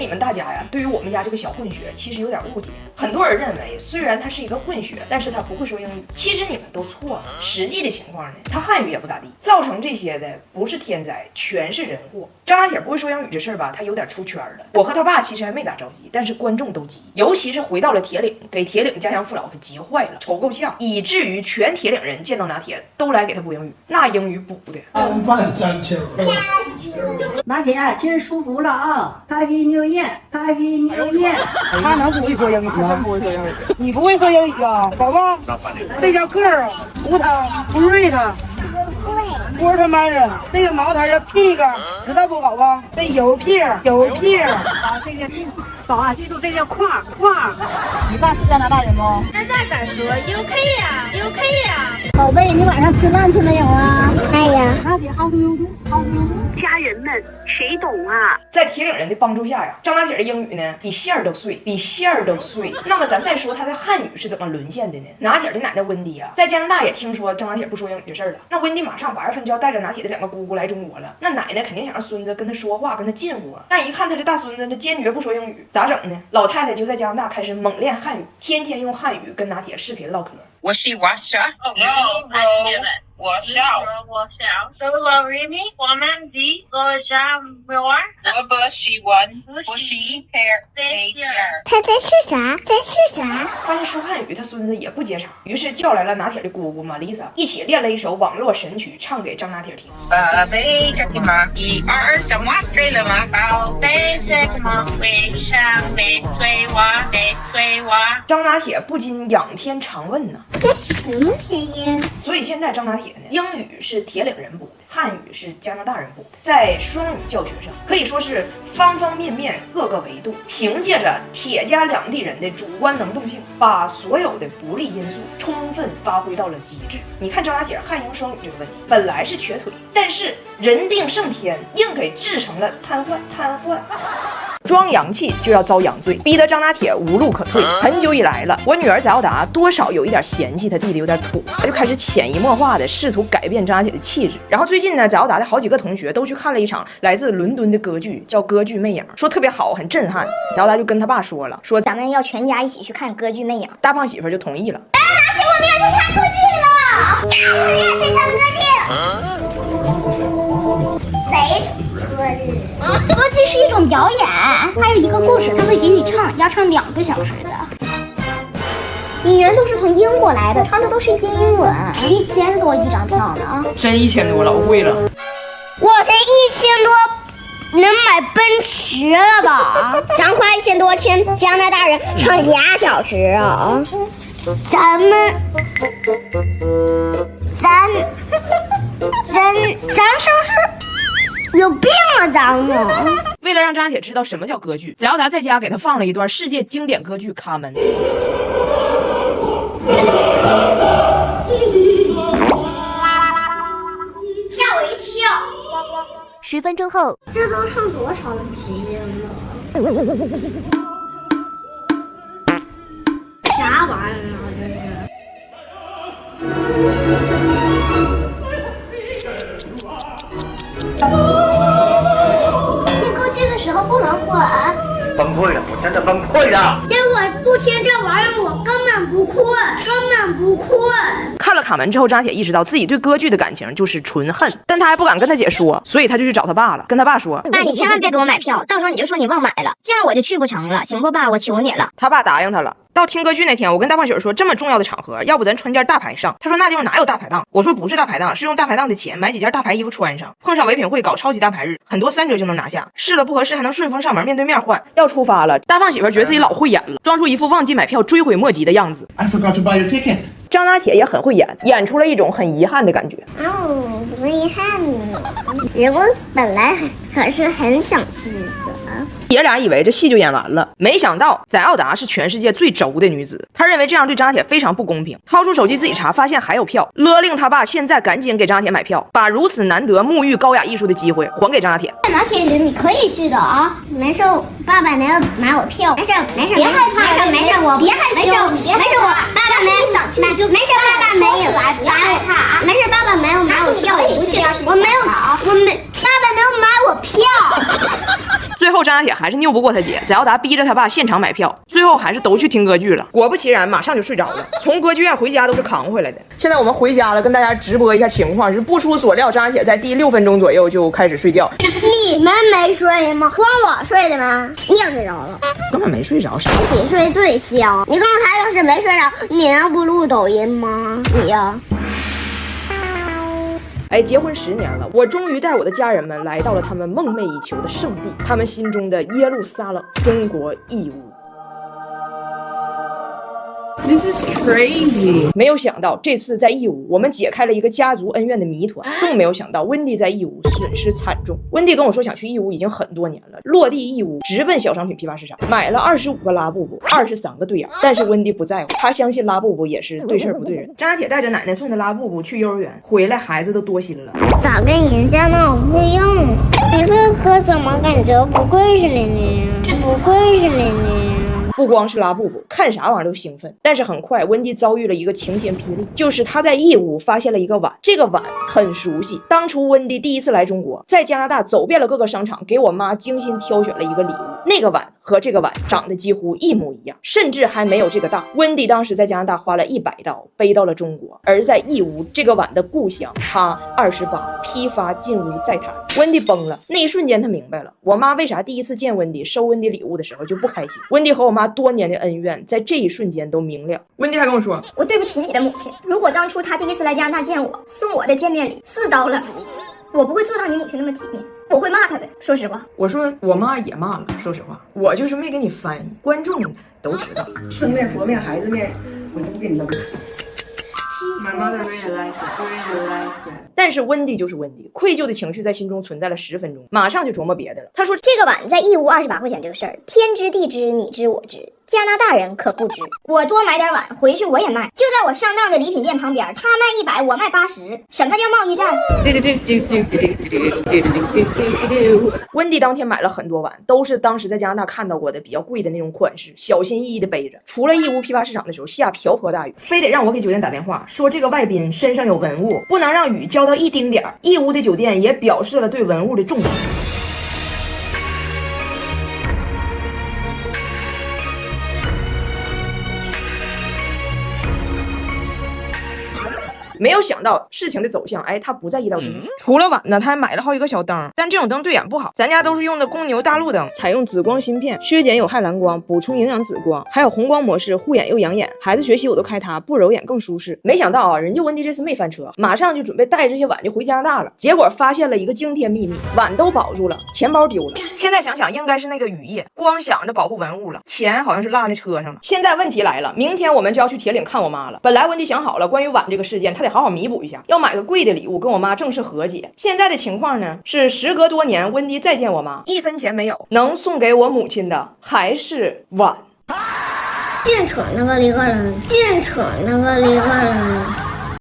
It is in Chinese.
你们大家呀，对于我们家这个小混血其实有点误解。很多人认为，虽然他是一个混血，但是他不会说英语。其实你们都错了，实际的情况呢，他汉语也不咋地。造成这些的不是天灾，全是人祸。张大铁不会说英语这事儿吧，他有点出圈了。我和他爸其实还没咋着急，但是观众都急，尤其是回到了铁岭，给铁岭家乡父老可急坏了，愁够呛，以至于全铁岭人见到拿铁都来给他补英语，那英语补的。拿铁真舒服了啊！Happy New Year，Happy New Year。他能不会说英语吗？真不会说英语。你不会说英语啊，宝宝？这叫个儿，无汤不瑞他。波特曼人，这个毛毯叫 pig， 知道不，宝宝？这有屁儿，有屁儿。啊，这个宝啊，记住这叫框框。你爸是加拿大人吗？那咋说 ？UK 呀 ，UK 呀。宝贝，你晚上吃饭去没有啊？哎呀，拿铁好丢好丢。家人们，谁懂啊？在铁岭人的帮助下呀，张大姐的英语呢比馅儿都碎，比馅儿都碎。那么咱再说她的汉语是怎么沦陷的呢？拿铁的奶奶温迪啊，在加拿大也听说张大姐不说英语这事儿了。那温迪马上8月份就要带着拿铁的2个姑姑来中国了。那奶奶肯定想让孙子跟她说话，跟她近乎啊。但是一看她这大孙子，这坚决不说英语，咋整呢？老太太就在加拿大开始猛练汉语，天天用汉语跟拿铁视频唠嗑。Was she washed up? Oh, no, I knew it. Wash out. Wash out. So, Remy, woman, D, go jam, more. What bus she won? Bushy hair. 他在吃啥？在吃啥？发现说汉语他孙子也不接茬，于是叫来了拿铁的姑姑玛丽莎，一起练了一首网络神曲，唱给张拿铁听。宝贝，Jackie 妈，1、2，想挖对了吗？宝贝，Jackie 妈，为啥没睡哇？没睡哇？张拿铁不禁仰天长问呢，这什么声音？所以现在张拿铁呢，英语是铁岭人补的，汉语是加拿大人补的，在双语教学上可以说是方方面面各个维度，凭借着铁家两地人的主观能动性，把所有的不利因素充分发挥到了极致。你看张拿铁汉英双语这个问题，本来是瘸腿，但是人定胜天，硬给治成了瘫痪。装洋气就要遭洋罪，逼得张拿铁无路可退。很久以来了，我女儿翟奥达多少有一点嫌弃她弟弟有点土，她就开始潜移默化的试图改变张拿铁的气质。然后最近呢，翟奥达的好几个同学都去看了一场来自伦敦的歌剧，叫《歌剧魅影》，说特别好，很震撼。翟奥达就跟他爸说了，说咱们要全家一起去看歌剧魅影。大胖媳妇就同意了。拿铁，我们要去看歌剧了！我们要去看歌剧。歌剧是一种表演，还有一个故事，他会给你唱，要唱2个小时的。演员都是从英国来的，唱的都是英文，1000多一张票呢啊！真1000多，老贵了。哇塞，1000多能买奔驰了吧？咱花1000多天，加拿大人唱2小时啊！咱是不是有病啊？咱们为了让张拿铁知道什么叫歌剧，翟奥达在家给他放了一段世界经典歌剧《卡门》。吓我一跳10分钟后，这都唱多长时间了？啥玩意儿啊？这是。听歌剧的时候不能混。崩溃了，我真的崩溃了。因为我不听这玩意儿，我根本不困。看了卡门之后，张铁意识到自己对歌剧的感情就是纯恨，但他还不敢跟他姐说，所以他就去找他爸了，跟他爸说：“爸，你千万别给我买票，到时候你就说你忘买了，这样我就去不成了，行不，爸？我求你了。”他爸答应他了。到听歌剧那天，我跟大胖媳妇说，这么重要的场合，要不咱穿件大牌上。他说那地方哪有大排档？我说不是大排档，是用大排档的钱买几件大牌衣服穿上。碰上唯品会搞超级大牌日，很多3折就能拿下。试了不合适还能顺丰上门面对面换。要出发了，大胖媳妇觉得自己老会演了，装出一副忘记买票追悔莫及的样子。I forgot to buy your ticket. 张拿铁也很会演，演出了一种很遗憾的感觉。不遗憾呢，人我本来可是很想去的。爷俩以为这戏就演完了，没想到翟奥达是全世界最轴的女子，她认为这样对张拿铁非常不公平，掏出手机自己查，发现还有票，勒令他爸现在赶紧给张拿铁买票，把如此难得沐浴高雅艺术的机会还给张拿铁。拿铁，你可以去的啊，没事，爸爸没有买我票，没事，别害怕，没事，我别害羞，没事，我爸爸没有想去，没事，爸爸没有来，不要害怕，没事，爸爸没有买我票，我不去，我没有，爸爸没有买我票。最后张家铁还是拗不过他姐，翟耀达逼着他爸现场买票，最后还是都去听歌剧了。果不其然，马上就睡着了。从歌剧院回家都是扛回来的。现在我们回家了，跟大家直播一下情况。是不出所料，张家铁在第6分钟左右就开始睡觉。你们没睡吗？光我睡的吗？你也睡着了？根本没睡着，你睡最香。你刚才要是没睡着，你能不录抖音吗？你呀。哎，结婚10年了，我终于带我的家人们来到了他们梦寐以求的圣地，他们心中的耶路撒冷，中国义乌。This is crazy。没有想到这次在义乌，我们解开了一个家族恩怨的谜团。更没有想到温蒂在义乌损失惨重。温蒂跟我说想去义乌已经很多年了，落地义乌直奔小商品批发市场，买了25个拉布布，23个对眼。但是温蒂不在乎，他相信拉布布也是对事儿不对人。张家铁带着奶奶送的拉布布去幼儿园，回来孩子都多心了。咋跟人家那不一样？你这歌怎么感觉不愧是玲玲？不愧是玲玲。不光是拉布布，看啥玩意儿都兴奋。但是很快，温蒂遭遇了一个晴天霹雳，就是他在义乌发现了一个碗，这个碗很熟悉。当初温蒂第一次来中国，在加拿大走遍了各个商场，给我妈精心挑选了一个礼物。那个碗和这个碗长得几乎一模一样，甚至还没有这个大。温蒂当时在加拿大花了100刀背到了中国，而在义乌这个碗的故乡，他28批发进屋再谈。温蒂崩了，那一瞬间他明白了，我妈为啥第一次见温蒂收温蒂礼物的时候就不开心。温蒂和我妈多年的恩怨在这一瞬间都明了。温蒂还跟我说，我对不起你的母亲，如果当初她第一次来加拿大见我，送我的见面礼4刀了，我不会做到你母亲那么体面，我会骂她的。说实话，我说我妈也骂了。说实话，我就是没给你翻译，观众都知道。生面佛面孩子面，我就不给你弄。但是温蒂就是温蒂，愧疚的情绪在心中存在了10分钟，马上就琢磨别的了。他说这个碗在义乌28块钱这个事儿，天知地知你知我知，加拿大人可不知。我多买点碗回去我也卖，就在我上当的礼品店旁边，他卖100我卖80，什么叫贸易战？温蒂当天买了很多碗，都是当时在加拿大看到过的比较贵的那种款式，小心翼翼的背着。除了义乌批发市场的时候下瓢泼大雨，非得让我给酒店打电话说这个外宾身上有文物，不能让雨浇到一丁点儿。义乌的酒店也表示了对文物的重视。没有想到事情的走向，哎，他不在意料之内。除了碗呢，他还买了好几个小灯，但这种灯对眼不好，咱家都是用的公牛大陆灯，采用紫光芯片，削减有害蓝光，补充营养紫光，还有红光模式，护眼又养眼。孩子学习我都开它，不揉眼更舒适。没想到啊，人家温蒂这次没翻车，马上就准备带这些碗就回加拿大了。结果发现了一个惊天秘密，碗都保住了，钱包丢了。现在想想，应该是那个雨夜光想着保护文物了，钱好像是落那车上了。现在问题来了，明天我们就要去铁岭看我妈了。本来温蒂想好了关于碗这个事件，他得好好弥补一下，要买个贵的礼物跟我妈正式和解。现在的情况呢是，时隔多年，温蒂再见我妈，1分钱没有，能送给我母亲的还是碗。净扯那个里个人，净扯那个里个人。